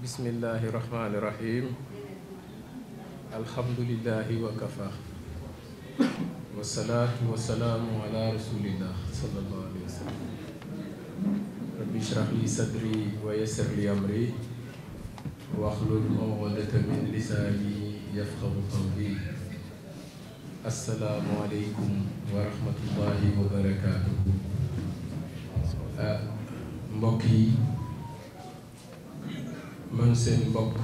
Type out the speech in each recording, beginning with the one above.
bismillahi rahmani rahim. Alhamdulillahi wa kafa. Wassalatu wassalamu ala rasulillah sallallahu alayhi wa sallam. Rabbi shrah li sadri wa yassir li amri wahlul uqdatan min lisani yafqahu qawli. Assalaamu aleykum wa rahmatullahi wa barakaatuhu. Mbokk yi, man seen mbokk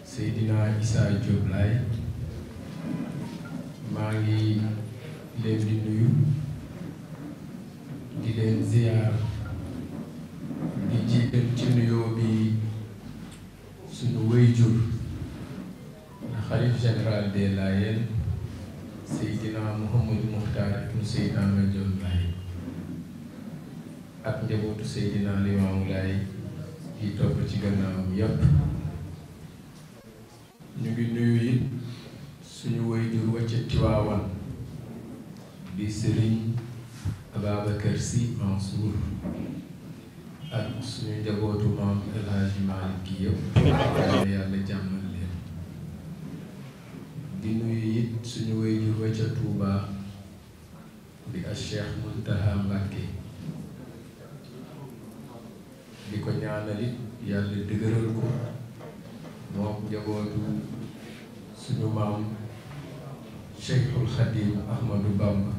Seydina Issa Diop Laye maa ngi leen di nuyu di leen ziyaar di jiital ci nuyoo bi suñu wayjur xalif général des Layènes Seydina Mouhamadou Mokhtar ibn Seydina Mandione Laye ak njabootu Seydina Limaamu Laye yi topp ci gannaawam yépp. ñu ngi nuyu it suñu wayjur wacce Tiwaawan di Sëriñ Ababacar Sy Mansour ak suñu njabootu maam El Hadji Malick gi yépp yàlla jàmmal leen. di nuyu it suñu wayjur wacce Tuuba di a Cheikh Muntaha Mbacké di ko ñaanal it yàlla dëgëral ko moom njabootu suñu maam Cheikhul Khadim Ahmadou Bamba.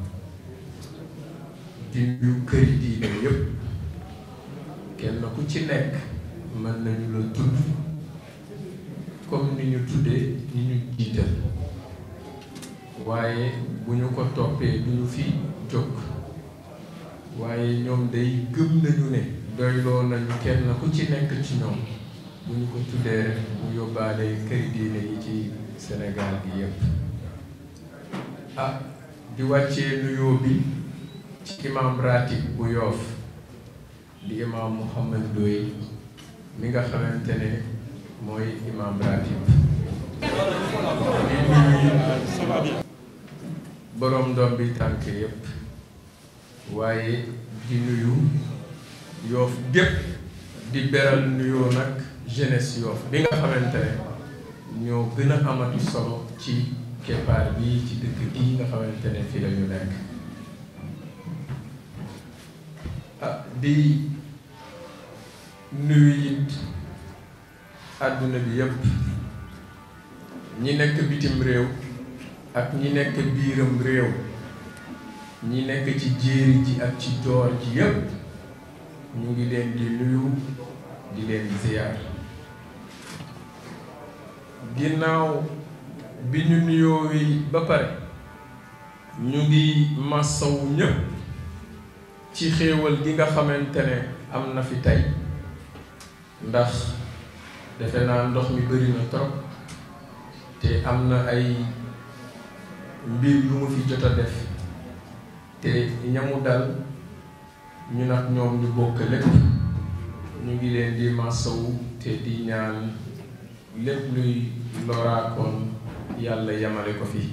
di nuyu këri diine yépp, kenn ku ci nekk mën nañu la tudd comme ni ñu tuddee ni ñu jiital, waaye bu ñu ko toppee duñu fi jóg. waaye ñoom day gëm nañu ne doyloo nañu kenn ku ci nekk ci ñoom bu ñu ko tuddee rek mu yóbbaale këri diine yi ci Sénégal gi yépp. di wàccee nuyoo bi ci imam ratib bu Yoof di imam Mouhamad Ndoye mi nga xamante ne mooy imam ratib. di nuyu boroom doom bi tànk yépp, waaye di nuyu Yoof gépp, di beral nuyoo nag jeunesse Yoof bi nga xamante ne ñoo gën a amati solo ci keppaar bi ci dëkk bii nga xamante ne fii lañu nekk. di nuyu it àdduna bi yépp, ñi nekk bitim réew ak ñi nekk biiram réew, ñi nekk ci jéeri ji ak ci joor ji yépp, ñu ngi leen di nuyu di leen ziyaar. ginnaaw bi ñu nuyoo wi ba pare, ñu ngi massawu ñépp ci xéewal gi nga xamante ne am na fi tey, ndax defe naa ndox mi bari na trop te am na ay mbir yu mu fi jot a def te ñamu dal ñu nag ñoom ñu bokk lépp. ñu ngi leen di massawu te di ñaan lépp luy loraakoon yàlla yamale ko fi,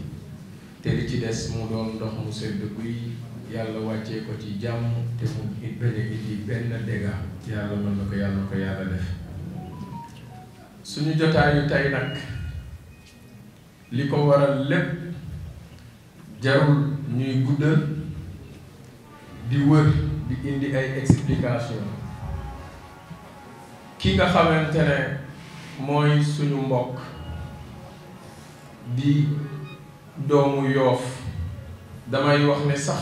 te li ci des mu doon ndox mu sedd guy, yàlla wàccee ko ci jàmm te mu bañ a indi benn dégât. yàlla mën na ko, yàlla na ko yàlla def. suñu jotaayu tey nag li ko waral lépp jarul ñuy guddal di wër di indi ay explication. ki nga xamante ne mooy suñu mbokk di doomu Yoof, damay wax ne sax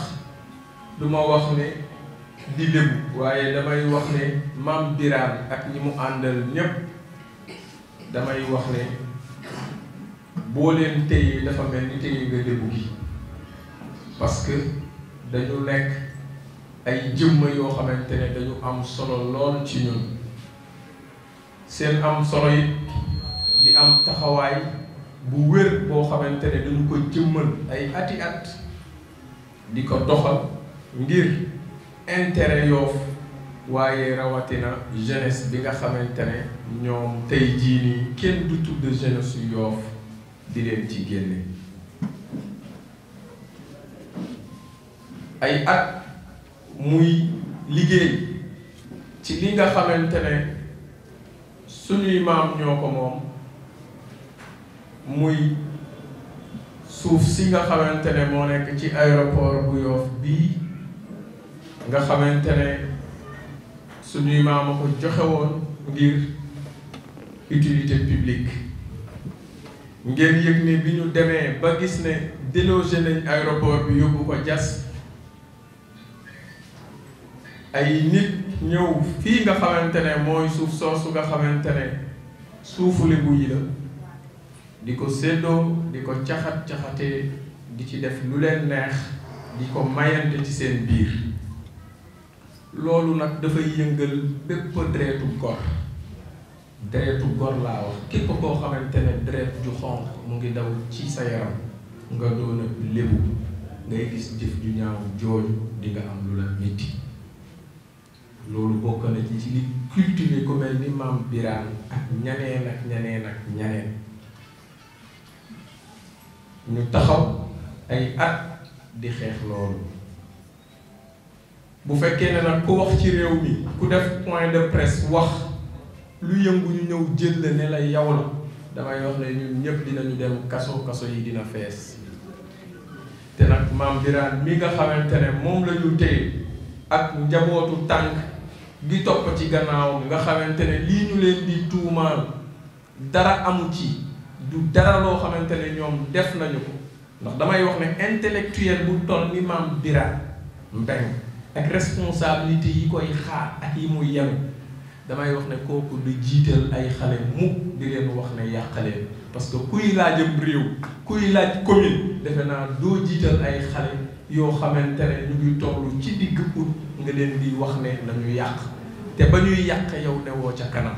duma wax ne di lébu, waaye damay wax ne Maam Biraan ak ñi mu àndal ñépp, damay wax ne boo leen téye dafa mel ni téye nga lébu gi, parce que dañu nekk ay jëmm yoo xamante ne dañu am solo lool ci ñun. seen am solo it di am taxawaay bu wér boo xamante ne dañu ko jëmmal ay ati at di ko doxal ngir intérêt Yoof, waaye rawatina jeunesse bi nga xamante ne ñoom tey jii nii kenn du tudd jeunesse yu Yoof di leen ci génne. ay at muy liggéey ci li nga xamante ne suñuy maam ñoo ko moom muy suuf si nga xamante ne moo nekk ci aéroport bu Yoff bii nga xamante ne suñuy maam a ko joxe woon ngir utilité publique. ngeen yëg ne bi ñu demee ba gis ne délogé nañ aéroport bi yóbbu ko Diass ay nit ñëw fii nga xamante ne mooy suuf soosu nga xamante ne suufu Lebu yi la di ko séddoo di ko caxat-caxatee di ci def lu leen neex di ko mayante ci seen biir loolu nag dafay yëngal bépp deretu gor deretu gor laa wax képp koo xamante ne deret ju xonq mu ngi daw ci sa yaram nga doon lébu ngay gis jëf ju ñaaw jooju di nga am lu la metti loolu bokk na ci li cultivé ku mel ni Maam Birane ak ñaneen ñu taxaw ay at di xeex loolu. bu fekkee ne nag ku wax ci réew mi ku def point de presse wax lu yëngu ñu ñëw jël la ne la yow la damay wax ne ñun ñëpp dinañu dem kaso yi dina fees te nag Maam Birane mi nga xamante ne moom la ñu téye ak njabootu tànk gi topp ci gannaawam nga xamante ne lii ñu leen di tuumaal dara amu ci du dara loo xamante ne ñoom def nañu ko ndax damay wax ne intellectuel bu toll ni Maam Birane Mbengue ak responsabilité yi koy xaar ak yi muy yenu damay wax ne kooku du jiital ay xale mukk di leen wax ne yàqaleen parce que kuy laajam réew kuy laaj commune defe naa doo jiital ay xale yoo xamante ne ñu ngi tollu ci digg ut nga leen di wax ne nañu yàq te ba ñuy yàq yow ne woo ca kanam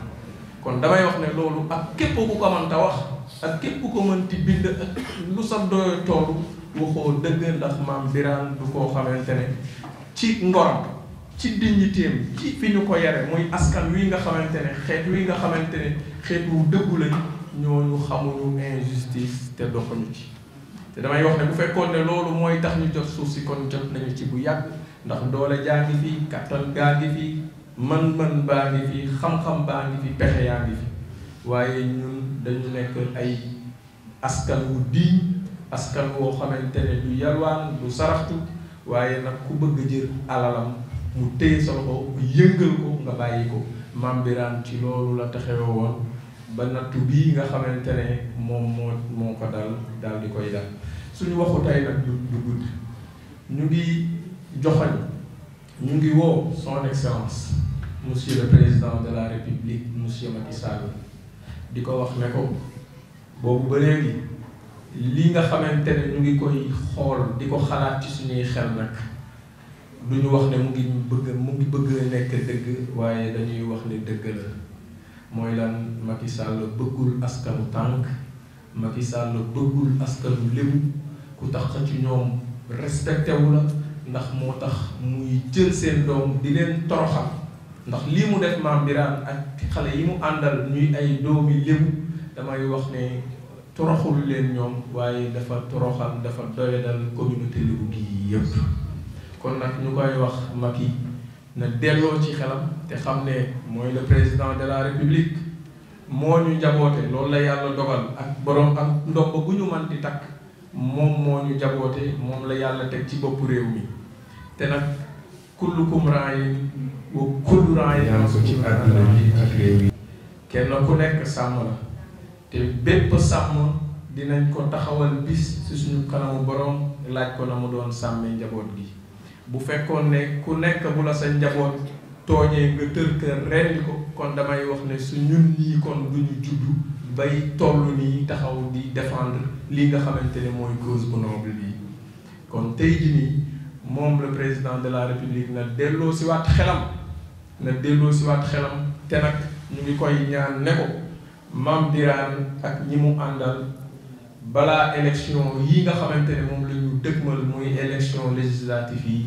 kon damay wax ne loolu ak képp ku ko mënta wax ak képp ku ko mënti bind ak lu sa doyo tollu waxoo dëgg ndax Maam Birane du koo xamante ne ci ngoram ci dignitéem ci fi ñu ko yare muy askan wi nga xamante ne xeet wi nga xamante ne xeet wu dëggu lañ ñooñu xamuñu injustice te doxuñu ci te damay wax ne bu fekkoon ne loolu mooy tax ñu jot suuf si kon jot nañu ci bu yàgg ndax doole jaa ngi fi kattan gaa ngi fi mën-mën baa ngi fi xam-xam baa ngi fi pexe yaa ngi fi waaye ñun dañu nekk ay askan wu diiñ askan woo xamante ne du yalwaan du saraxtu waaye nag ku bëgg jël alalam mu téye sa loxo yëngal ko nga bàyyi ko Maam Birane ci loolu la taxawe woon ba nattu bii nga xamante ne moom moo ko dal di koy dal suñu waxu tey nag du gudd ñu ngi joxoñ ñu ngi woo son excellence monsieur le président de la république monsieur Macky Sall di ko wax ne ko boobu ba léegi li nga xamante ne ñu ngi koy xool di ko xalaat ci suñuy xel nag duñu wax ne mu ngi bëgg nekk dëgg waaye dañuy wax ne dëgg la mooy lan Macky Sall bëggul askanu tànk Macky Sall bëggul askanu lébu ku tax ci ñoom respecté wu la ndax moo tax muy jël seen doom di leen toroxal ndax lii mu def Maam Birane ak xale yi mu àndal ñuy ay doomi lébu damay wax ne toroxul leen ñoom waaye dafa toroxal dafa doyadal communauté lébu gi yëpp kon nag ñu koy wax Macky na delloo ci xelam te xam ne mooy le président de la république moo ñu njaboote loolu la yàlla dogal ak borom ak ndomba gu ñu mën di takk moom moo ñu njaboote moom la yàlla teg ci boppu réew mi te nag kullukum raayin wa kullu raayin ko ci àdduna bi ak réew yi kenn ku nekk sàmm la te bépp sàmm dinañ ko taxawal bis ci suñu kanamu borom laaj ko na mu doon sàmmee njaboot gi bu fekkoon ne ku nekk bu la sa njaboot tooñee nga tër kër rendi ko kon damay wax ne su ñun nii kon du ñu juddu bay toll nii taxaw di défendre li nga xamante ne mooy cause bu noble bi kon tey ji nii moom le président de la république na delloo si waat xelam te nag ñu ngi koy ñaan ne ko Maam Birane ak ñi mu àndal balaa élection yi nga xamante ne moom la ñu dëgmal muy élection législative yi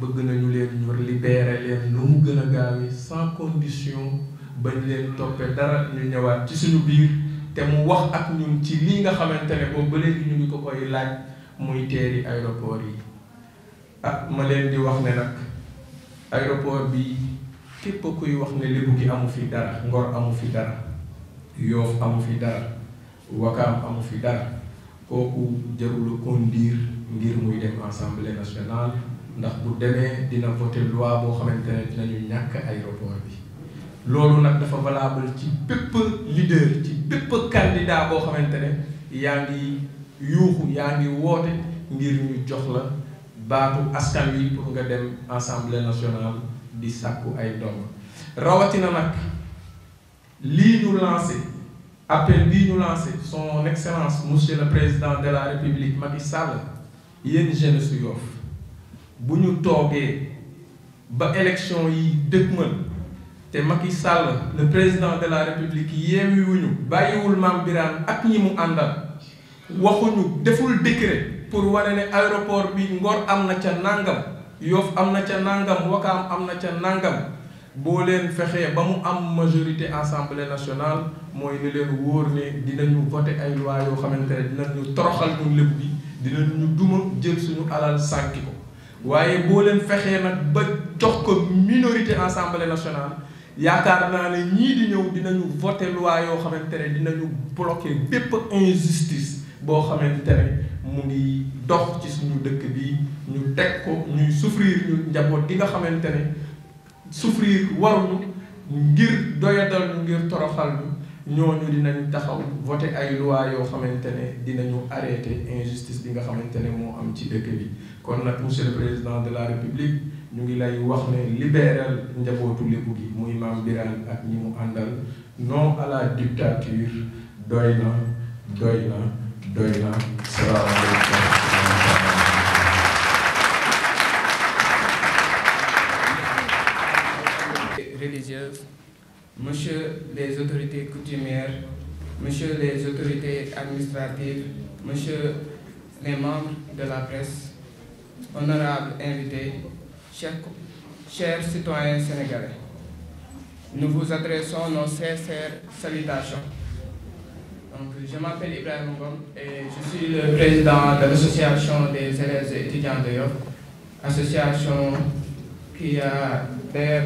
bëgg nañu leen ñu libérer leen nu mu gën a gaawee sans condition bañ leen toppee dara ñu ñëwaat ci suñu biir te mu wax ak ñun ci lii nga xamante ne boobu ba léegi ñu ngi ko koy laaj muy teeri aéroport yi ma leen di wax ne nag aéroport bi képp kuy wax ne lébu gi amu fi dara Ngor amu fi dara Yoff amu fi dara Wakaam amu fi dara kooku jarul conduire ngir muy dem assemblée nationale ndax bu demee dina voter loi boo xamante ne dinañu ñàkk aéroport bi. loolu nag dafa valable ci bépp leader ci bépp candidat boo xamante ne yaa ngi yuuxu yaa ngi woote ngir ñu jox la baatu askan wi pour nga dem assemblée nationale di sàkku ay doom rawatina nag lii ñu lancé appel bii ñu lancé son excellence monsieur le président de la république Macky Sall yéen jeunesse su Yoff bu ñu toogee ba élection yi dëgmal te Macky Sall le président de la république yeewiwuñu bàyyiwul Mame Birane ak ñi mu àndal waxuñu deful décret pour wane ne aéroport bi Ngor am na ca nangam Yoff am na ca nangam Wakaam am na ca nangam boo leen fexee ba mu am majorité assemblée nationale mooy ne leen wóor ne dinañu voter ay loi yoo xamante ne dinañu toroxal ñun lépp bi dinañu duma jël suñu alal sànki ko waaye boo leen fexee nag ba jox ko minorité assemblée nationale yaakaar naa ne ñii di ñëw dinañu voter loi yoo xamante ne dinañu bloquer bépp injustice boo xamante ne mu ngi dox ci suñu dëkk bi ñu teg ko ñuy souffrir ñu njaboot gi nga xamante ne souffrir waruñu ngir doyadal ñu ngir toroxal ñu ñooñu dinañ taxaw voter ay loi yoo xamante ne dinañu arrêter injustice bi nga xamante ne moo am ci dëkk bi. kon nag monsieur le président de la république ñu ngi lay wax ne libéral njabootu lébu gi muy Mame Birane ak ñi mu àndal non à la dictature doy na doy na doy na. salaamaaleykum. Religieuses, monsieur les autorités coutumières, monsieur les autorités administratives, monsieur les membres de la presse, honorables invités, chers citoyens sénégalais, nous vous adressons nos sincères salutations. Donc, je m'appelle Ibrahim Ngom et je suis le président de l'association des élèves et étudiants de Yoff, association qui a d'ailleurs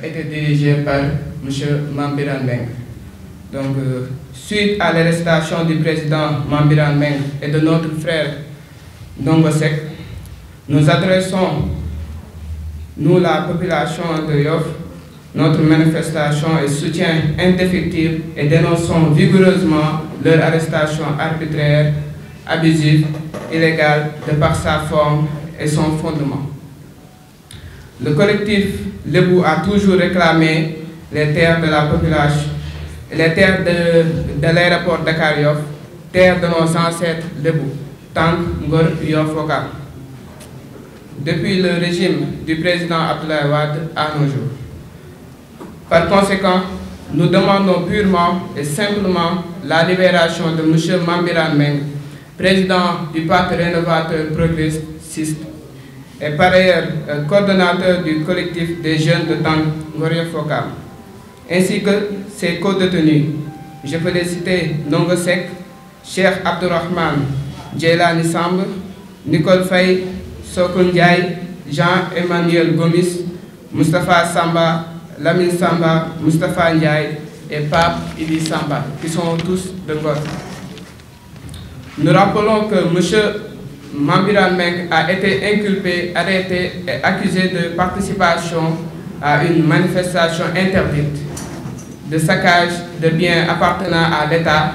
été dirigée par M. Mame Birane Mbengue. Donc, suite à l'arrestation du président Mame Birane Mbengue et de notre frère Ndongo Seck, nous adressons, nous la population de Yoff, notre manifestation et soutien indéfectible et dénonçons vigoureusement leur arrestation arbitraire, abusive, illégale de par sa forme et son fondement. Le collectif Lébou a toujours réclamé les terres de la population, les terres de l'aéroport Dakar-Yoff, terres de nos ancêtres Lébou, Tank, Ngor, Yoff, Wakaam, depuis le régime du président Abdoulaye Wade à nos jours. Par conséquent, nous demandons purement et simplement la libération de M. Mame Birane Mbengue, président du Parti rénovateur progressiste et par ailleurs coordonnateur du collectif des jeunes de Tank, Ngor, Yoff, Wakaam, ainsi que ses co-détenus. Je peux les citer: Ndongo Seck, Cheikh Abdourahmane Djeylani Samb, Nicole Faye, Sokone Ndiaye, Jean-Emmanuel Gomis, Moustapha Samba, Lamine Samba, Moustapha Ndiaye et Pape Idi Samba, qui sont tous de Ngor. Nous rappelons que M. Mame Birane Mbengue a été inculpé, arrêté et accusé de participation à une manifestation interdite, de saccage de biens appartenant à l'État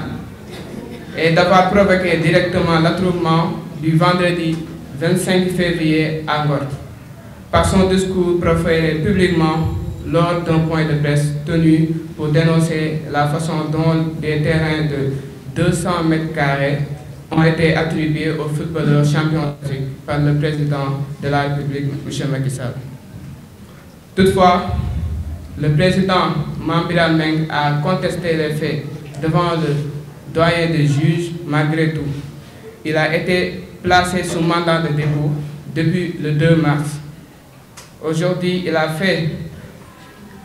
et d'avoir provoqué directement l'attroupement du vendredi 25 février à Ngor par son discours proféré publiquement lors d'un point de presse tenu pour dénoncer la façon dont des terrains de 200 mètres carrés ont été attribués aux footballeurs champions d'Afrique par le président de la République, M. Macky Sall. Toutefois, le président Mame Birane Mbengue a contesté les faits devant le doyen des juges. Malgré tout, il a été placé sous mandat de dépôt depuis le 2 mars. Aujourd'hui, il a fait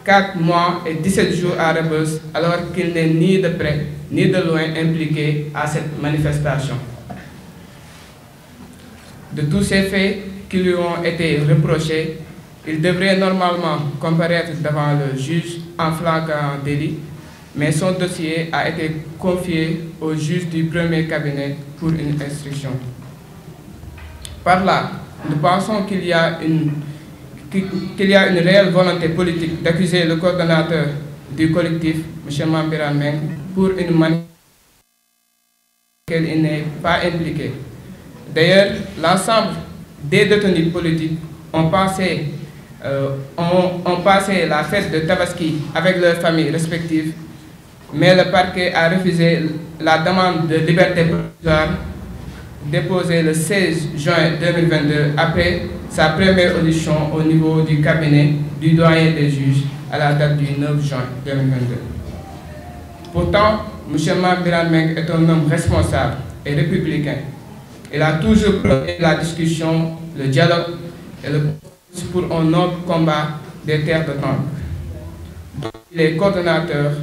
4 mois et 17 jours à Rebeuss, alors qu'il n'est ni de près ni de loin impliqué à cette manifestation. De tous ces faits qui lui ont été reprochés, il devrait normalement comparaître devant le juge en flagrant délit mais son dossier a été confié au juge du premier cabinet pour une instruction. Par là, nous pensons qu'il y a une réelle volonté politique d'accuser le coordonnateur du collectif, M. Mame Birame Mbengue, pour une manifestation dans laquelle il n'est pas impliqué. D'ailleurs, l'ensemble des détenus politiques ont passé la fête de Tabaski avec leurs familles respectives, mais le parquet a refusé la demande de liberté provisoire déposée le 16 juin 2022 après sa première audition au niveau du cabinet du doyen des juges à la date du 9 juin 2022. Pourtant, M. Mame Birame Mbengue est un homme responsable et républicain. Il a toujours prôné la discussion, le dialogue et le processus pour un noble combat des terres de Tank. Il est coordonnateur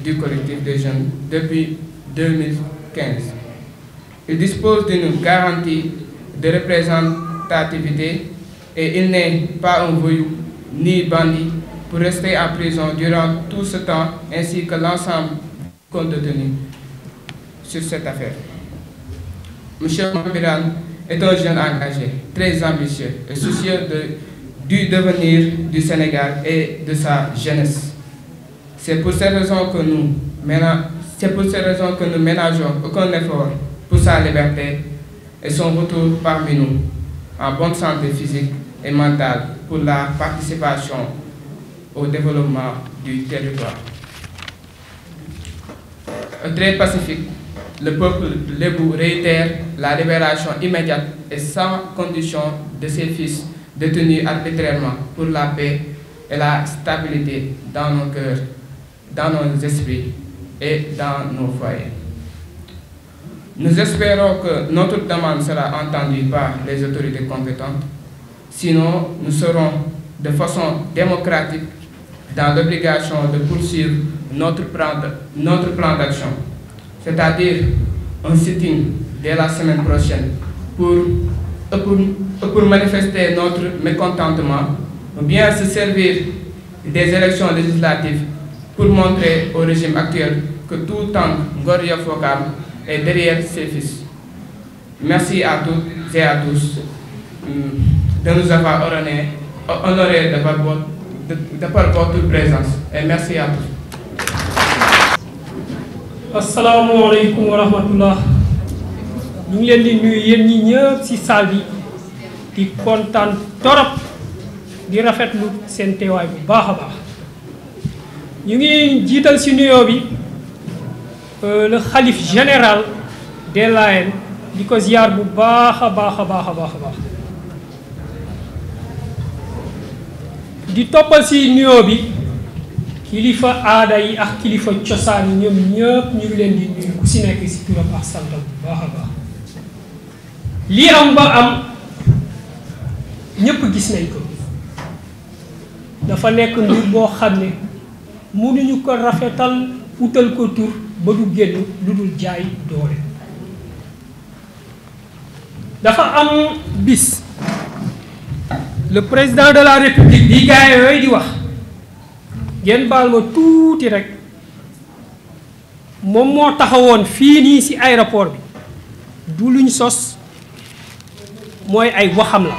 du collectif des jeunes depuis 2015. Il dispose d'une garantie de représentativité et il n'est pas un voyou ni bandit pour rester en prison durant tout ce temps, ainsi que l'ensemble des détenus sur cette affaire. M. Mame Birame est un jeune engagé, très ambitieux et soucieux du devenir du Sénégal et de sa jeunesse. C'est pour ces raisons que nous ménageons aucun effort pour sa liberté et son retour parmi nous en bonne santé physique et mentale pour la participation au développement du territoire. Très pacifique, le peuple lébou réitère la libération immédiate et sans condition de ses fils détenus arbitrairement pour la paix et la stabilité dans nos cœurs, dans nos esprits et dans nos foyers. Nous espérons que notre demande sera entendue par les autorités compétentes. Sinon, nous serons de façon démocratique dans l'obligation de poursuivre notre plan d'action, c'est-à-dire un sitting dès la semaine prochaine pour manifester notre mécontentement, ou bien se servir des élections législatives pour montrer au régime actuel que tout Tank Ngor Yoff Ouakam est derrière ses fils. Merci à toutes et à tous de nous avoir honorés de par votre présence et merci à tous. Asalaamaaleykum wa rahmatullah. ñu ngi leen di nuyu yéen ñi ñëpp ci salle bi di kontaan torop di rafetlu seen teewaay bu baax a baax. ñu ngi jiital ci nuyoo bi le xalif général des Layènes di ko ziar bu baax a baax a baax a baax a baax. di toppal ci nuyoo bi kilifa aada yi ak kilifa cosaan yi ñoom ñëpp ñu ngi leen di nuyu ku ci nekk ci turam ak santam bu baax a baax. lii am ba am ñëpp gis nañ ko dafa nekk mbir boo xam ne mënuñu ko rafetal utal ko tur ba du génn lu dul jaay doole. dafa am bis le président de la république bi gaay yooyu di wax ngeen baal ma tuuti rek moom moo taxawoon fii nii ci aéroport bi du luñ sos mooy ay waxam la.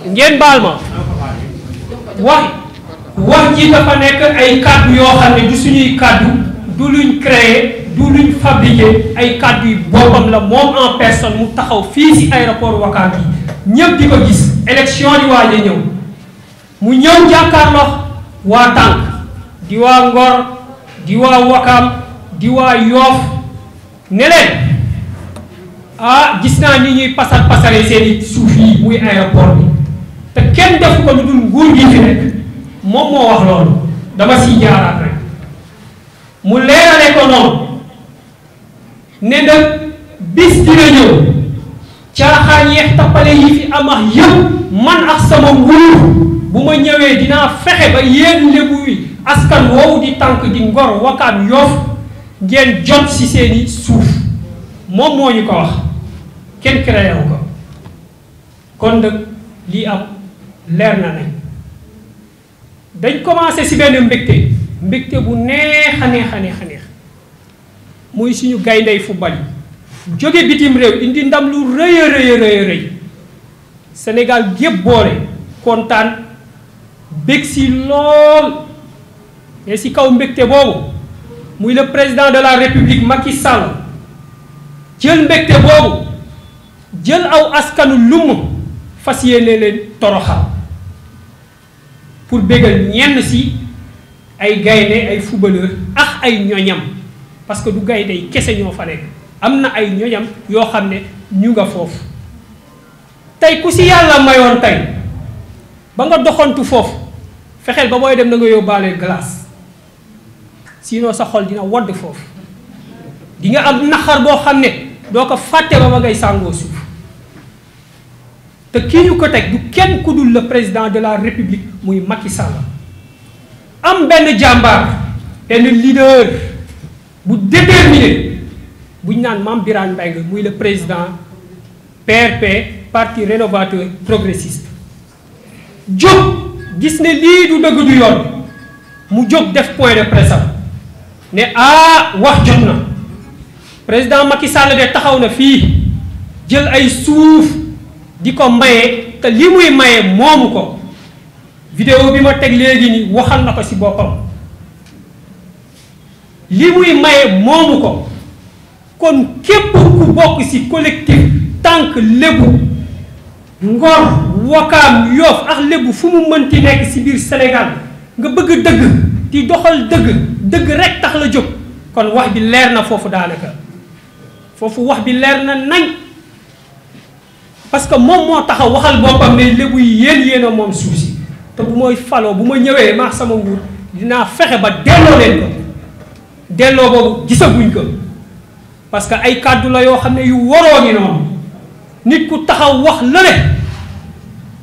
ngeen baal ma wax ji dafa nekk ay kàddu yoo xam ne du suñuy kàddu du luñ créé du luñ fabriqué ay kàddu yu boppam la moom en personne mu taxaw fii ci aéroport Ouakam bi ñëpp di ko gis élection di waaj a ñëw mu ñëw jàkkaarloo waa Tank di waa Ngor di waa Ouakam di waa Yoff ne leen gis naa ni ñuy pasare seeni suuf yi muy aéroport bi te kenn def ko lu dul nguur gi fi nekk moom moo wax loolu dama siy jaaraat rek mu leerale ko noonu ne nag bis dina ñëw yeex tappale yi fi amax yëpp man ak sama nguur bu ma ñëwee dinaa fexe ba yéen lébu yi askan woowu di tànk di Ngor Wakaam Yoff ngeen jot ci seeni suuf moom moo ñu ko wax kenn créé wu ko kon nag lii am leer na nañ dañ commencé ci benn mbégte bu neex a neex a neex a neex muy suñu gayndey football yi jóge bitim réew indi ndam lu rëy a rëy a rëy rëy Sénégal gépp boole kontaan bég si lool mais si kaw mbégte boobu muy le président de la République Macky Sall jël mbégte boobu jël aw askanu lumm fas yéene leen toroxal pour bégal ñenn si ay gaynde ay footballeur ak ay ñoñam parce que du gaynde yi kese ñoo fa nekk am na ay ñoñam yoo xam ne ñu nga foofu tey ku si yàlla mayoon tey ba nga doxantu foofu fexeel ba booy dem na nga yóbbaale glace sinon sa xol dina wadd foofu di nga am naxar boo xam ne doo ko fàtte ba ngay sàngoo suuf te kii ñu ko teg du kenn ku dul le président de la République muy Macky Sall am benn jàmbaar benn leader bu déterminé bu ñu naan Mame Birane Mbengue muy le président PRP parti rénovateur progressiste jóg gis ne lii du dëgg du yoon mu jóg def point de presse ne wax jot na président Macky Sall de taxaw na fii jël ay suuf di ko maye te li muy maye moomu ko vidéo bi ma teg léegi ni waxal na ko ci boppam li muy maye moomu ko kon képp ku bokk ci collectif tànk lébu Ngor Wakaam Yoff ak lébu fu mu mënti nekk ci biir Sénégal nga bëgg dëgg di doxal dëgg rek tax la jóg kon wax bi leer na foofu daanaka foofu wax bi leer na nañ parce que moom moo taxaw waxal boppam ne lébu yi yéen a moom suuf si te bu may faloo bu ma ñëwee maa sama nguur dinaa fexe ba delloo leen ko delloo boobu gisaguñ ko parce que ay kàddu la yoo xam ne yu waroo ni noonu nit ku taxaw wax lële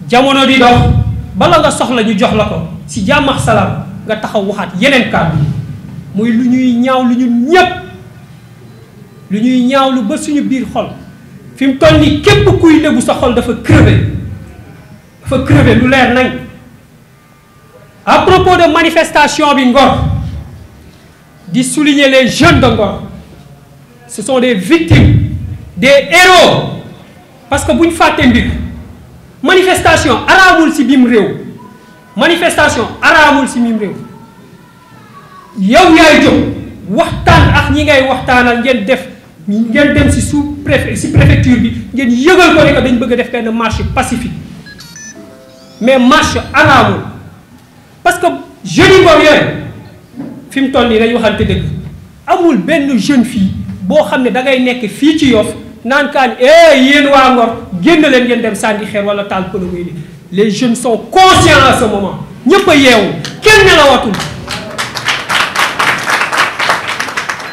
jamono di dox bala nga soxla ñu jox la ko si jàmm ak salaam nga taxaw waxaat yeneen kàddu muy lu ñuy ñaaw lu ñun ñépp lu ñuy ñaaw lu ba suñu biir xol fi mu toll nii képp kuy lébu sa xol dafa crevé lu leer nañ à propos de manifestation bi Ngor di souligner les jeunes de Ngor ce sont des victimes des héros parce que bu ñu fàtte mbir manifestation araamul ci biim réew manifestation araamul ci biim réew yow yaay jóg waxtaan ak ñi ngay waxtaanal ngeen dem ci préfecture bi ngeen yëgal ko ne que dañ bëgg a def benn marche pacifique mais marche araamul parce que jeunes yi Ngor yooyu fi mu toll nii dañu waxante dëgg amul benn jeune fille boo xam ne da ngay nekk fii ci Yoff naan kaan yéen waa Ngor génn leen ngeen dem sànni xeer wala taal pënë muy ni les jeunes sont conscients à ce moment ñëpp a yeewu kenn nelawatul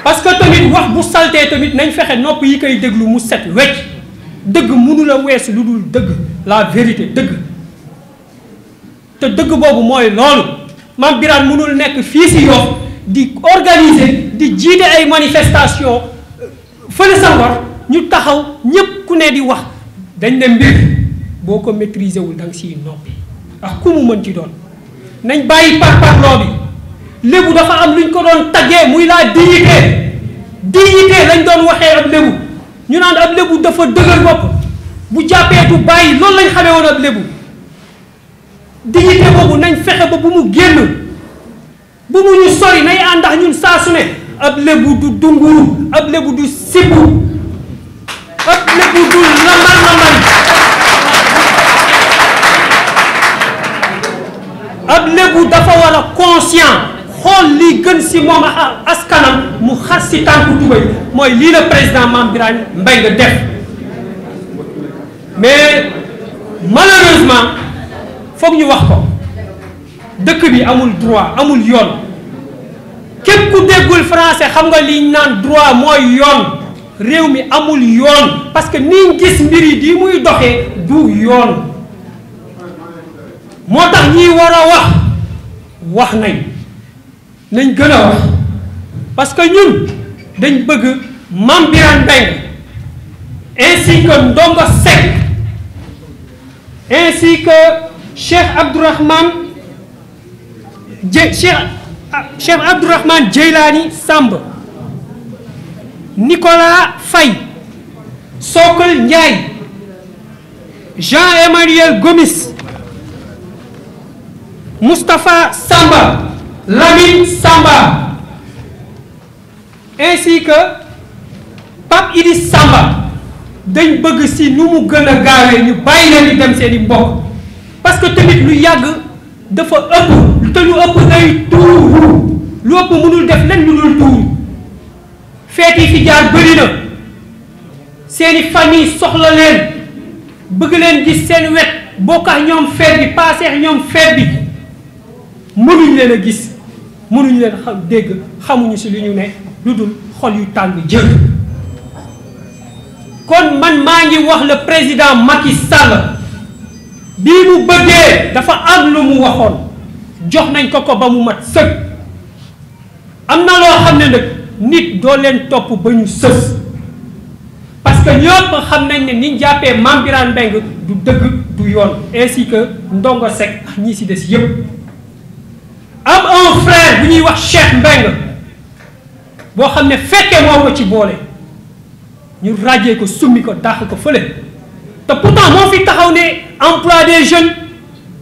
parce que tamit wax bu saltee tamit nañ fexe nopp yi koy déglu mu set wecc dëgg mënu la weesu lu dul dëgg la vérité dëgg te dëgg boobu mooy loolu Mame Birane mënul nekk fii si Yoff di organiser di jiite ay manifestation fële sa Ngor ñu taxaw ñépp ku ne di wax dañ ne mbir boo ko maîtriser wul da nga siy noppi ak ku mu mën ci doon nañ bàyyi parparloo bi lébu dafa am luñ ko doon taggee muy la dignité lañ doon waxee ab lébu ñu naan ab lébu dafa dëgër bopp bu jàppee du bàyyi loolu lañ xamee woon ab lébu dignité boobu nañ fexe ba bu mu génn bu mu ñu sori nay ànd ak ñun saa su ne ab lébu du dunguru ab lébu du sibbu ab lébu du lamar ab lébu dafa war a conscient xool lii gën si moom ak askanam mu xas si tànku tubéy mooy lii la président Mame Birane Mbengue def mais malheureusement foog ñu wax ko dëkk bi amul droit amul yoon képp ku déggul français xam nga liñ naan droit mooy yoon réew mi amul yoon parce que niñ gis mbir yi di muy doxee du yoon moo tax ñi war a wax nañ gën a wax parce que ñun dañ bëgg Mame Birane Mbengue ainsi que Ndongo Seck ainsi que Cheikh Abdourahmane Djeylani Samb Nicolas Faye Sokal Ndiaye Jean-Emmanuel Gomis Moustapha Samba Lamine Samba ainsi que Pape Idriss Samba dañ bëgg si nu mu gën a gaawee ñu bàyyi leen di dem seeni mbokk parce que tamit lu yàgg dafa ëpp te lu ëpp day tuuru lu ëpp mënul def leen lu dul tuuru feet yi fi jaar bëri na seeni famille soxla leen bëgg leen gis seen wet bokk ak ñoom feet bi paaseex ñoom feet bi mënuñ leen a gis mënuñ leen xam dégg xamuñu si li ñu ne lu dul xol yu tàng jër kon man maa ngi wax le président Macky Sall bii mu bëggee dafa am lu mu waxoon jox nañ ko ba mu mat sëkk am na loo xam ne nag nit doo leen topp ba ñu sës parce que ñëpp xam nañ ne niñ jàppee Mame Birane Mbengue du dëgg du yoon ainsi que Ndongo Seck ak ñi si des yépp am un frère bu ñuy wax Cheikh Mbengue boo xam ne fekkee moo ko ci boole ñu ràjjee ko summi ko dàq ko fële te pourtant moo fi taxaw ne emploi des jeunes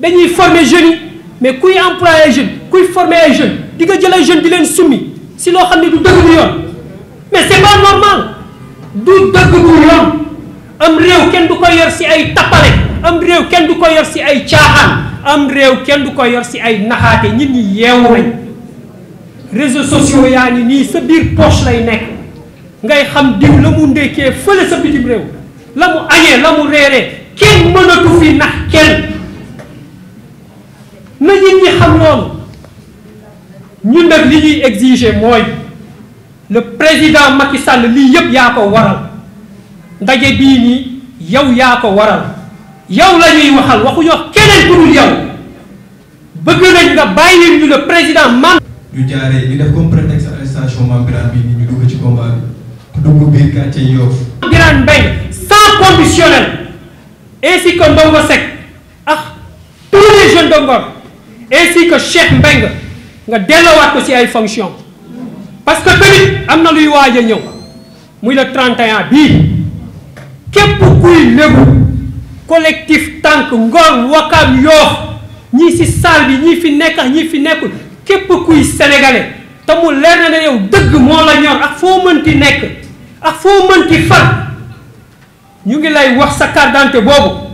dañuy former jeunes yi mais kuy employer ay jeunes kuy former ay jeunes di nga jël ay jeunes di leen summi si loo xam ne du dëgg du yoon mais c'est pas normal du dëgg du yoon am réew kenn du ko yor si ay tappale am réew kenn du ko yor si ay caaxaan am réew kenn du ko yor si ay naxaate nit ñi yeewu nañ réseaux sociaux yaa ni nii sa biir poche lay nekk ngay xam diw la mu ndekkee fële sa bitim réew la mu añee la mu reeree kenn mënatu fi nax kenn na nit ñi xam loolu ñun nag li ñuy exiger mooy le président Macky Sall lii yëpp yaa ko waral ndaje bii nii yow yaa ko waral yow la ñuy waxal waxuñu wax keneen ku dul yow bëgg nañ nga bàyyi ñu le président man ñu jaaree ñu def comme prétexte arrestation Mame Birane bi ñu dugg ci combat bi dugg biir quartier Yoff. Mame Birane Mbengue sans conditionnel ainsi que Ndongo Seck ak tous les jeunes de Ngor ainsi que Cheikh Mbengue nga delloowaat ko ci ay fonctions parce que tamit am na luy waaj a ñëw muy le 31 bii képp kuy lébu collectif tànk Ngor Wakam Yoff ñii ci salle bi ñii fi nekk ak ñii fi nekkul képp kuy sénégalais te mu leer na ne yow dëgg moo la ñor ak foo mënti nekk ak foo mënti far ñu ngi lay wax sa carte d'identité boobu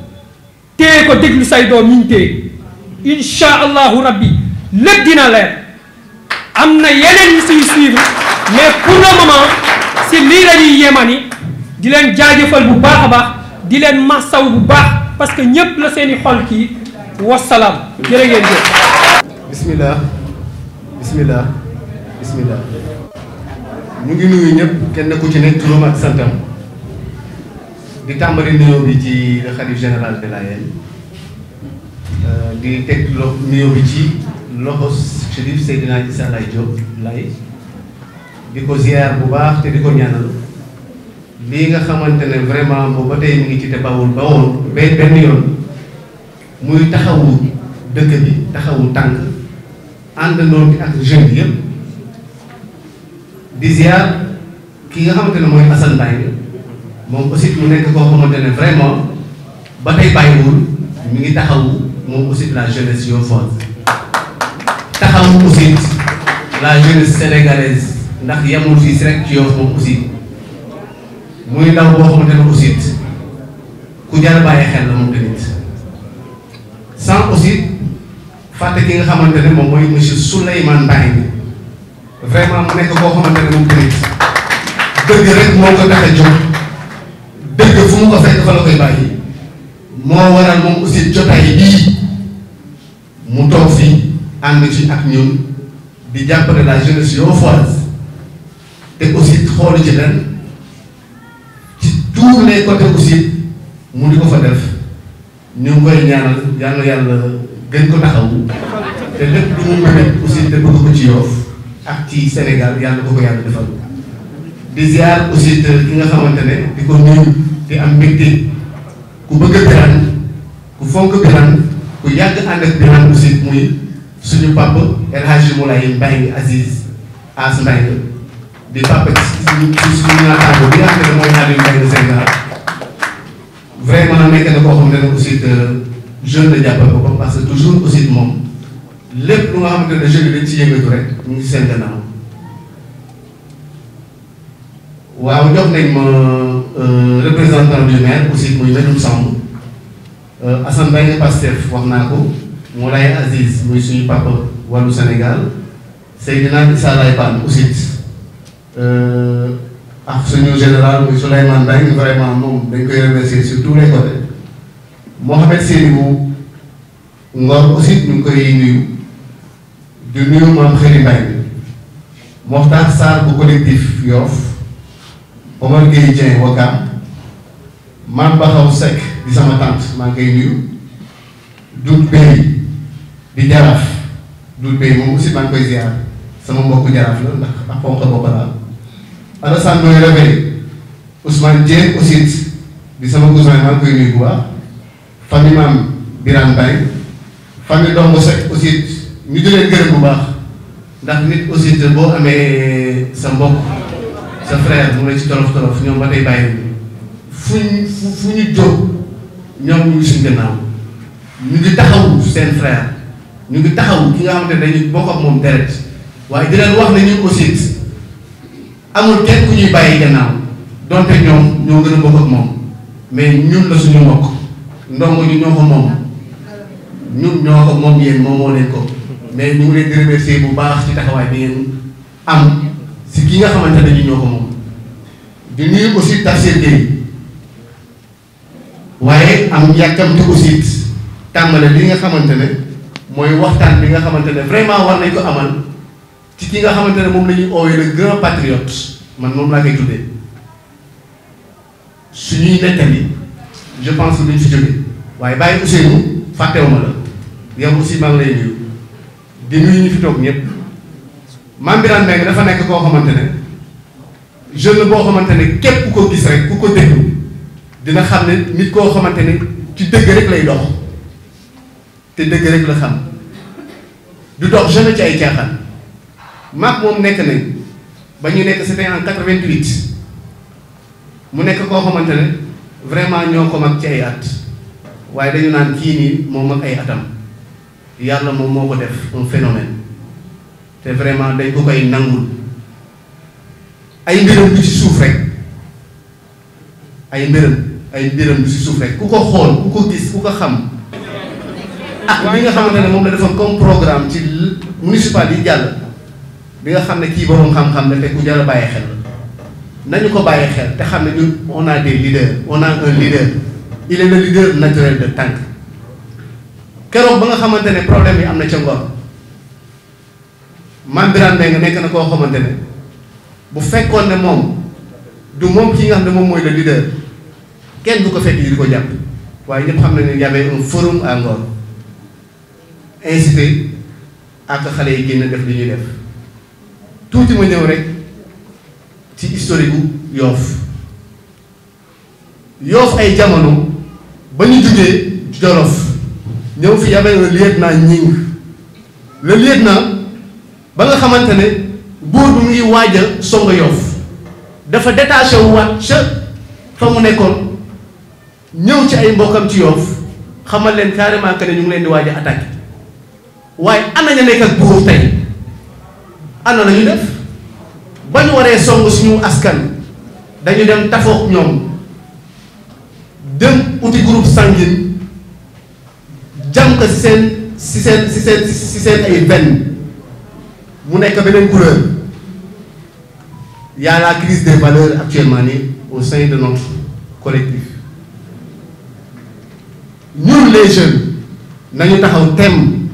téye ko déglu say doom ñu téye incha allahu rabbi lépp dina leer am na yeneen yu siy suivre mais pour le moment si lii la ñuy yemani di leen jaajëfal bu baax a baax di leen massaw bu baax parce que ñëpp la seeni xol kii wasalaam jërë ngeen jëf. bismillah bismillah bismillah ñu ngi nuyu ñëpp kenn ku ci nekk turam ak santam di tàmbali nuyoo bi ci le khalife général de Layène di teg nuyoo bi ci loxo Chérif Seydina Issa Laye Diop Laye di ko ziar bu baax te di ko ñaanal lii nga xamante ne vraiment boobu ba tey mu ngi ci te bawul benn yoon muy taxawu dëkk bi taxawu tànk àndandoo bi ak jeunes yëpp di ziar ki nga xamante ne mooy Assane Mbaye moom aussi mu nekk koo xamante ne vraiment ba tey bàyyiwul mi ngi taxawu moom aussi la jeunesse yoffoise taxawu aussi la jeunesse sénégalaise ndax yamul fii si rek ci Yoff moom aussi muy ndaw boo xamante ne aussi ku jar bàyyi xel la moom tamit sans aussi fàtte ki nga xamante ne moom mooy monsieur Souleymane Mbaye vraiment mu nekk koo xamante ne moom tamit dëgg rek moo ko tax a jóg dëgg fu mu ko fekk fa la koy bàyyi moo waral moom aussi jotaay bii mu toog fii ànd ci ak ñun di jàppale la jeunesse yoffoise te aussi xoolu ci leen tous les côtés aussi mu di ko fa def ñu ngi koy ñaanal yàlla yàlla gën ko taxawu te lépp lu mu mën aussi te bëgg ko ci Yoff ak ci Sénégal yàlla ko yàlla defal di ziar aussi ki nga xamante ne di ko nuyu di am mbégte ku bëgg Birane ku fonk Birane ku yàgg ànd ak Birane aussi muy suñu papa El Hadji Moulay Mbaye Aziz As Mbaye di papa suñu naataango bi nga xam ne mooy Aliou Mbaye de Sénégal vraiment nekk na koo xam ne aussi jeune la jàppale ko parce que toujours aussi moom lépp lu nga xamante ne jeunes yi dañ ci yëngatu rek ñu ngi seen gannaaw waaw jox nañ ma représentant du maire aussi muy Medoune Samb Assane Mbaye Pastef wax naa ko Moulay Aziz muy suñu papa wàllu Sénégal Seydina Issa Laye Pane aussi ak suñu général muy Souleymane Mbaye vraiment moom dañ koy remercier sur tous les côtés Mohamed Seydou Ngor aussi ñu ngi koy nuyu di nuyu maam Xëri Mbaye Mokhtar Sarr bu collectif Yoff Omar Gueye Dieng Wakam Mame Bakhaw Seck di sama tante maa ngi koy nuyu Doudou Bey di jaraaf Doudou Bey moom aussi maa ngi koy ziar sama mbokku jaraaf la ndax ak ponk bopp la Alassane Ndoye Réveil Ousmane Dieng aussi di sama cousin maa ngi koy nuyu bu baax famille maam Birane Mbaye famille Dongo Seck aussi ñu di leen gërëm bu baax ndax nit aussi boo amee sa mbokk sa frère mu ne ci tolof tolof ñoom ba tey bàyyi fu ñu jóg ñoom ñu ngi suñ gannaaw ñu ngi taxawu seen frère ñu ngi taxawu ki nga xamante ne dañuy bokk ak moom deret waaye di leen wax ne ñun aussi amul kenn ku ñuy bàyyi gannaaw donte ñoom ñoo gën a bokk ak moom mais ñun la suñu mbokk ndongo ñu ñoo ko moom ñun ñoo ko moom yéen moom moo leen ko mais ñu ngi leen di remercier bu baax ci taxawaay bi ngeen am si ki nga xamante ne ñu ñoo ko moom di nuyu aussi Tafsir Gueye waaye am yàkkamte aussi tàmbale li nga xamante ne mooy waxtaan bi nga xamante ne vraiment war nañ ko amal ci ki nga xamante ne moom la ñuy oowee le grand patriote man moom laa koy tuddee suñuy nettali je pense que duñ fi jógee waaye bàyyi Ousseynou fàttewuma la yow aussi maa ngi lay nuyu di nuyu ñu fi toog ñëpp Mame Birane Mbengue dafa nekk koo xamante ne jeune boo xamante ne képp ku ko gis rek ku ko déglu dina xam ne nit koo xamante ne ci dëgg rek lay dox te dëgg rek la xam du dox jeune ci ay caaxaan maag moom nekk nañ ba ñu nekk c'était en 88 mu nekk koo xamante ne vraiment ñoo ko mag ci ay at waaye dañu naan kii nii moom ak ay atam yàlla moom moo ko def un phénomène te vraiment dañ ko koy nangul ay mbiram du ci suuf rek ay mbiram du ci suuf rek ku ko xool ku ko gis ku ko xam ak li nga xamante ne moom la defoon comme programme ci municipal yi jàll bi nga xam ne kii borom xam-xam la te ku jar a bàyyi xel nañu ko bàyyi xel te xam ne ñun on a des leaders on a un leader il est le leader naturel de Tànk keroog ba nga xamante ne problème yi am na ca Ngor Mame Birane Mbengue nekk na koo xamante ne bu fekkoon ne moom du moom ki nga xam ne moom mooy le leader kenn du ko fekk yi di ko jàpp waaye ñëpp xam nañ ne y avait un forum à Ngor incité ak xale yi génn def li ñuy def tuuti ma ñëw rek ci historique gu Yoff ay jamono ba ñu jugee Jolof ñëw fi y avait un lieutenant Ñing le lieutenant ba nga xamante ne buur bi mu ngi waaj a songo Yoff dafa détaché wu waat ca fa mu nekkoon ñëw ci ay mbokkam ci Yoff xamal leen carrément que ne ñu ngi leen di waaj a attaqué waaye ana ña nekk ak buur tey ana la ñu def ba ñu waree song suñu askan dañu dem tafoog ñoom dem uti groupe sanguine jam ko si seen ay veine mu nekk beneen couleur y a la crise des valeurs actuellement nii au sein de notre collectif ñun les jeunes nañu taxaw tem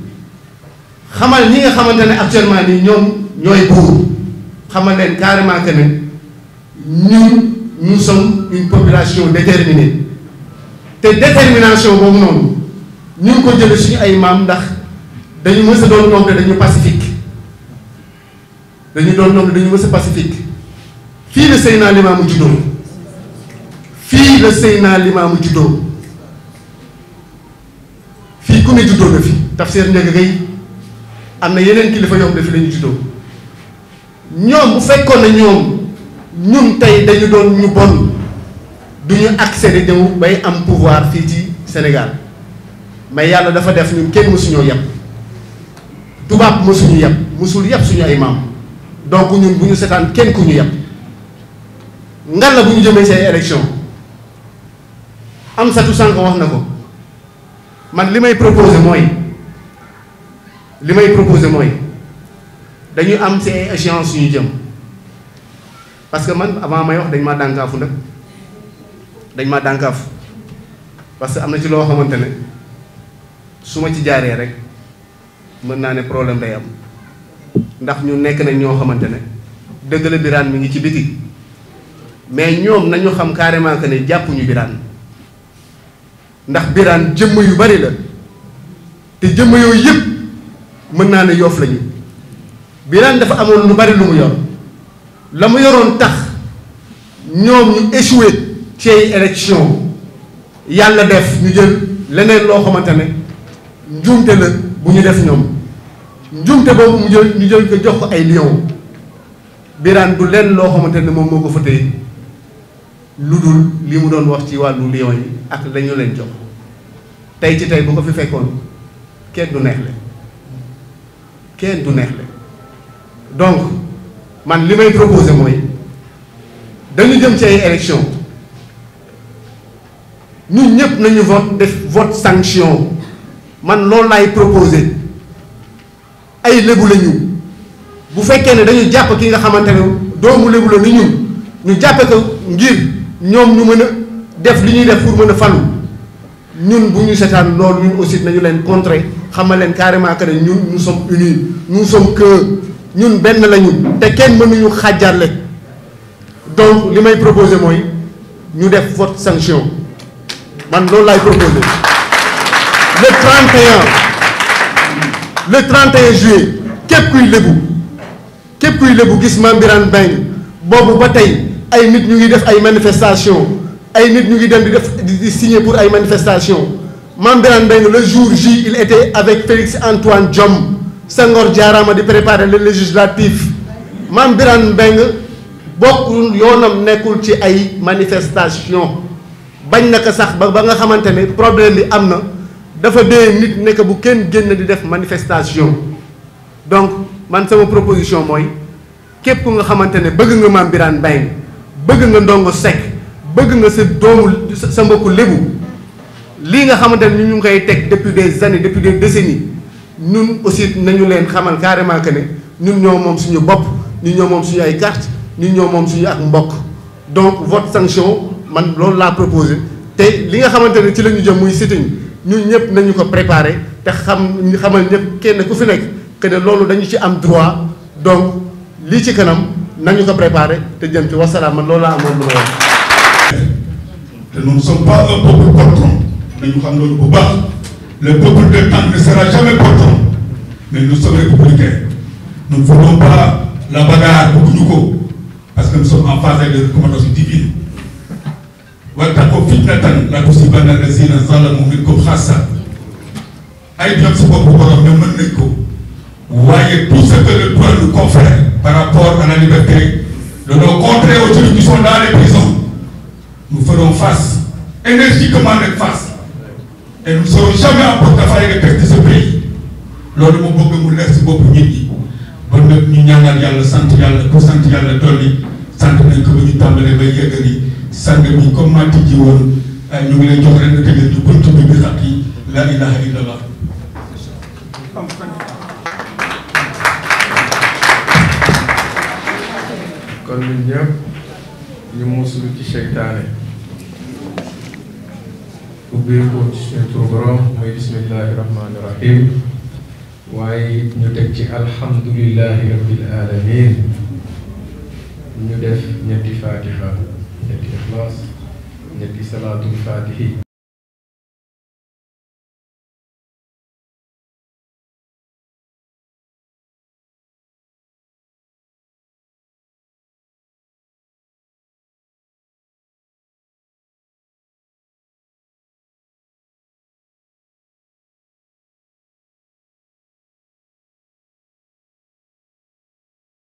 xamal ñi nga xamante ne actuellement nii ñoom ñooy buur xamal leen carrément que ne ñun nous sommes une population déterminée te détermination boobu noonu ñu ngi ko jëlee suñu ay maam ndax dañu mës a doon ñoom te dañu pacifique dañu mës a pacifique fii la Seydina Limaamu juddoo fii la Seydina Limaamu juddoo fii ku ne juddoo na fi Tafsir Ndiaga Gueye am na yeneen kilifa yoo xam ne fi la ñu juddoo ñoom bu fekkoon ne ñun tey dañu doon ñu bon du ñu accéder ñëw bay am pouvoir fii ci Sénégal mais yàlla dafa def ñun kenn mësuñoo yàpp tubaab mësuñu yàpp mësul yàpp suñu ay maam donc ñun bu ñu seetaan kenn ku ñu yàpp ngan la bu ñu jëmee ci ay élection am satu sànq wax na ko man li may proposé mooy dañu am ci ay échéances yu ñu jëm parce que man avant may wax dañ maa dànkaafu nag parce que am na ci loo xamante ne su ma ci jaaree rek mën naa ne problème day am ndax ñu nekk nañ ñoo xamante ne dëgg la Birane mi ngi ci biti mais ñoom nañu xam carrément que ne jàppuñu Birane ndax Birane jëmm yu bari la te jëmm yooyu yëpp mën naa ne Yoff lañu Birane dafa amoon lu bari lu mu yor la mu yoroon tax ñoom ñu échoué ci ay élection yàlla def ñu jël leneen loo xamante ne njuumte la bu ñu def ñoom njuumte boobu ñu jël ko jox ko ay lion Birane du leen loo xamante ne moom moo ko fa téye lu dul li mu doon wax ci wàllu lion yi ak lañu leen jox tey ci tey bu ko fi fekkoon kenn du neexle donc man li may proposé mooy dañu jëm ci ay élection ñun ñëpp nañu vote sanction man loolu laay proposé ay lébu la bu fekkee ne dañu jàpp ki nga xamante ne doomu lébu la ni ñu jàppe ko ngir ñoom ñu mën a def li ñuy def pour mën a falu ñun bu ñu seetaan loolu ñun aussi nañu leen contrer xamal leen carrément que ne ñun nous sommes unis nous sommes que ñun benn lañu te kenn mënuñu xàjjale donc li may proposé mooy ñu def vote sanction man loolu laay proposé le 31 juillet képp kuy lébu gis Mame Birane Mbengue boobu ba tey ay nit ñu ngi def ay manifestation ay nit ñu ngi dem di signer pour ay manifestation Mame Birane Mbengue le jour J il était avec Félix Antoine Diome Senghor jaaraama di préparer le législatif Mame Birane Mbengue bokk yoonam nekkul ci ay manifestation bañ naka sax ba nga xamante ne problème bi am na dafa dee nit nekk bu kenn génn di def manifestation donc man sama proposition mooy képp nga xamante ne bëgg nga Mame Birane Mbengue bëgg nga Ndongo Seck bëgg nga sa doomu sa mbokku lébu lii nga xamante ne ñu ngi koy teg depuis des années depuis des décennies ñun aussi nañu leen xamal carrément que ne ñun ñoo moom suñu bopp ñun ñoo moom suñu ay carte ñun ñoo moom suñu ak mbokk donc vote sanction man loolu laa proposé te li nga xamante ne ci la ñu jëm muy sitting ñun ñëpp nañu ko préparé te xamal ñëpp kenn ku fi nekk que ne loolu dañu ci am droit donc lii ci kanam nañu ko préparé te jëm ci wasalaam man loolu laa amoon lu ma wax. te nous ne sommes pas un peuple poltron nañu xam loolu bu baax le peuple de temps ne sera jamais poltron mais nous sommes républicains nous ne voulons pas la bagarre bëgguñu ko parce que nous sommes en phase avec les recommandations divines. wattaqu fitnatan la tusibanna allazina zalamu minkum xaassa ay ñoom si bopp borom ñoom mën nañ ko waaye tout ce que le droit nous confère par rapport à la liberté de nos contrées aujourd'hui qui sont dans les prisons nous ferons face énergiquement nag face et nous ne serons jamais en porte-à-faux avec les textes de ce pays loolu moo bëgg mu leer si bopp nit ñi ba nag ñu ñaanal yàlla sant yàlla ku sant yàlla dolli sant nañ ko ba ñu tàmbalee ba yeggali sang bi comme maa tijji woon ñu ngi lay jox rek nga tëjal ñu buntu bi bi xaq yi la ilaha illallah. kon ñun ñëpp ñu musul ci seytaane ubbee ko ci suñu tur borom mooy bismillahi rahmaani rahim waaye ñu teg ci alhamdulillahi rabbil alamin ñu def ñetti fatiha ñetti ixlaas ñetti salaatul faatihi